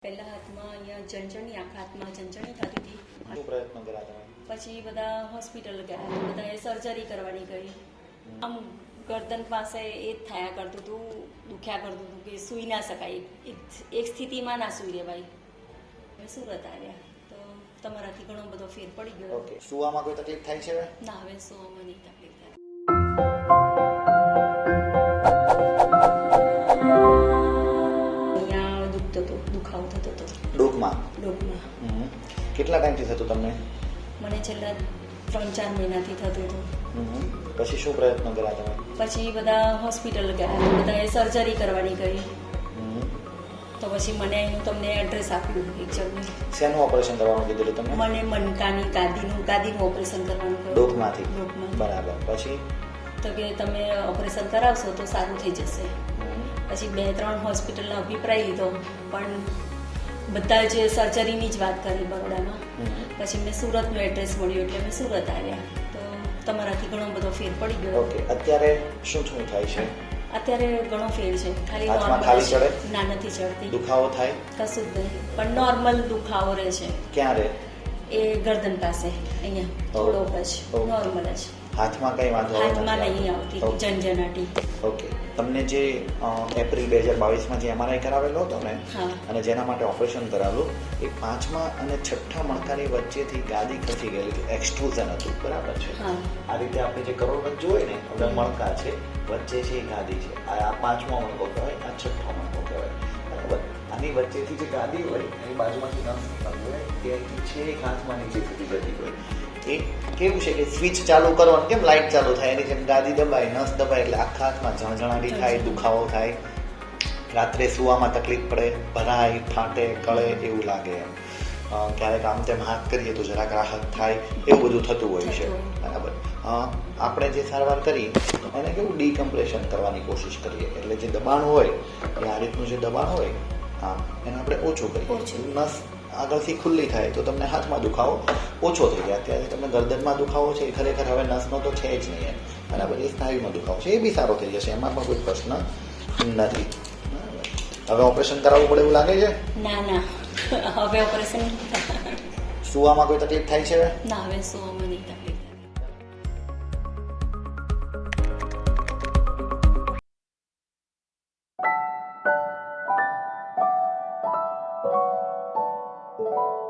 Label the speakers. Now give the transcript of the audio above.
Speaker 1: પહેલા હાથમાં અહીંયા જંજણી, આખા હાથમાં જંજણી થતી હતી.
Speaker 2: શું પ્રયત્ન કર્યા તમે?
Speaker 1: પછી બધા હોસ્પિટલ ગયા, બધાએ સર્જરી કરવાની કહી. આમ ગરદન પાસે એ જ થયા કરતું હતું, દુખ્યા કરતું હતું કે સૂઈ ના શકાય, એક સ્થિતિમાં ના સૂઈ રહેવાય. અમે સુરત આવ્યા તો તમારાથી ઘણો બધો ફેર પડી ગયો.
Speaker 2: ઓકે, સુવામાં કોઈ તકલીફ થાય છે?
Speaker 1: ના, હવે સુવામાં નહીં તકલીફ થાય. દુખાવો થતો હતો
Speaker 2: ડોકમાં. કેટલા ટાઈમથી થતું તમને?
Speaker 1: મને છેલ્લા 3-4 મહિનાથી થતું હતું.
Speaker 2: પછી શું પ્રયત્ન કર્યા તમે?
Speaker 1: પછી બધા હોસ્પિટલ ગયા, બધાએ સર્જરી કરવાની કહી. તો પછી મને એનું તમને એડ્રેસ આપ્યું એક જણને.
Speaker 2: શેનું ઓપરેશન કરવાનું કીધું તમને?
Speaker 1: મને મનકાની ગાદીનું ઓપરેશન કરવાનું કહ્યું.
Speaker 2: ડોકમાંથી? બરાબર. પછી
Speaker 1: તો કે તમે ઓપરેશન કરાવશો તો સારું થઈ જશે. પછી 2-3 હોસ્પિટલનો અભિપ્રાય લીધો, પણ બધા જે સર્જરીની જ વાત કરી બરોડામાં. પછી મેં સુરતનું એડ્રેસ મળ્યું એટલે મેં સુરત આવ્યા. તો તમારાથી ઘણો બધો ફેર પડી ગયો.
Speaker 2: ઓકે, અત્યારે શું થાય છે?
Speaker 1: અત્યારે ઘણો ફેર છે. ખાલી
Speaker 2: હાથમાં ખાલી ચડે?
Speaker 1: ના, નથી ચડતી.
Speaker 2: દુખાવો થાય?
Speaker 1: કશું જ નહીં, પણ નોર્મલ દુખાવો રહે છે.
Speaker 2: ક્યાં રહે?
Speaker 1: એ ગરદન પાસે, અહીંયા થોડો જ નોર્મલ જ.
Speaker 2: હાથમાં કઈ વાંધો?
Speaker 1: હાથમાં નહીં આવતી ઝંઝનાટી.
Speaker 2: ઓકે, તમને જે એપ્રિલ 2022માં જે MRI કરાવેલો હતો ને, અને જેના માટે ઓપરેશન કરાવેલું, એ 5મા અને 6ઠ્ઠા મણકાની વચ્ચેથી ગાદી ખસી ગયેલી હતી, એક્સટ્રુઝન હતું, બરાબર છે? આ રીતે આપણે જે કરોડરજ્જુ હોય ને, હવે મણકા છે, વચ્ચે છે એ ગાદી છે. આ 5મો મણકો કહેવાય, આ 6ઠ્ઠો મણકો કહેવાય, બરાબર? આની વચ્ચેથી જે ગાદી હોય એની બાજુમાંથી નસ નીકળતી હોય, ત્યાંથી છે એક હાથમાં નીચે સુધી જતી હોય. એ કેવું છે કે સ્વિચ ચાલુ કરવાનું, કેમ લાઇટ ચાલુ થાય એની જેમ ગાદી દબાય, નસ દબાય એટલે આખા હાથમાં ઝણઝણાટી થાય, દુખાવો થાય, રાત્રે સૂવામાં તકલીફ પડે, ભરાય, ફાટે, કળે એવું લાગે. એમ ક્યારેક આમ તેમ હાથ કરીએ તો જરાક રાહત થાય, એવું બધું થતું હોય છે, બરાબર? આપણે જે સારવાર કરી એને કેવું ડીકમ્પ્રેશન કરવાની કોશિશ કરીએ, એટલે જે દબાણ હોય એ આ રીતનું જે દબાણ હોય એને આપણે ઓછું કરીએ. નસ આગળથી ખુલ્લી થાય તો તમને હાથમાં દુખાવો ઓછો થઈ જાય. અત્યારે તમને ગરદનમાં દુખાવો છે એ ખરેખર હવે નસનો તો છે જ નહીં, બરાબર? એ સ્નાયુમાં દુખાવો છે, એ બી સારો થઈ જશે, એમાં પણ કોઈ પ્રશ્ન નથી. હવે ઓપરેશન કરાવવું પડે એવું લાગે છે?
Speaker 1: ના, હવે ઓપરેશન
Speaker 2: સુવામાં કોઈ તકલીફ થાય છે?
Speaker 1: ના, હવે સુવામાં નહીં તકલીફ.
Speaker 2: Thank you.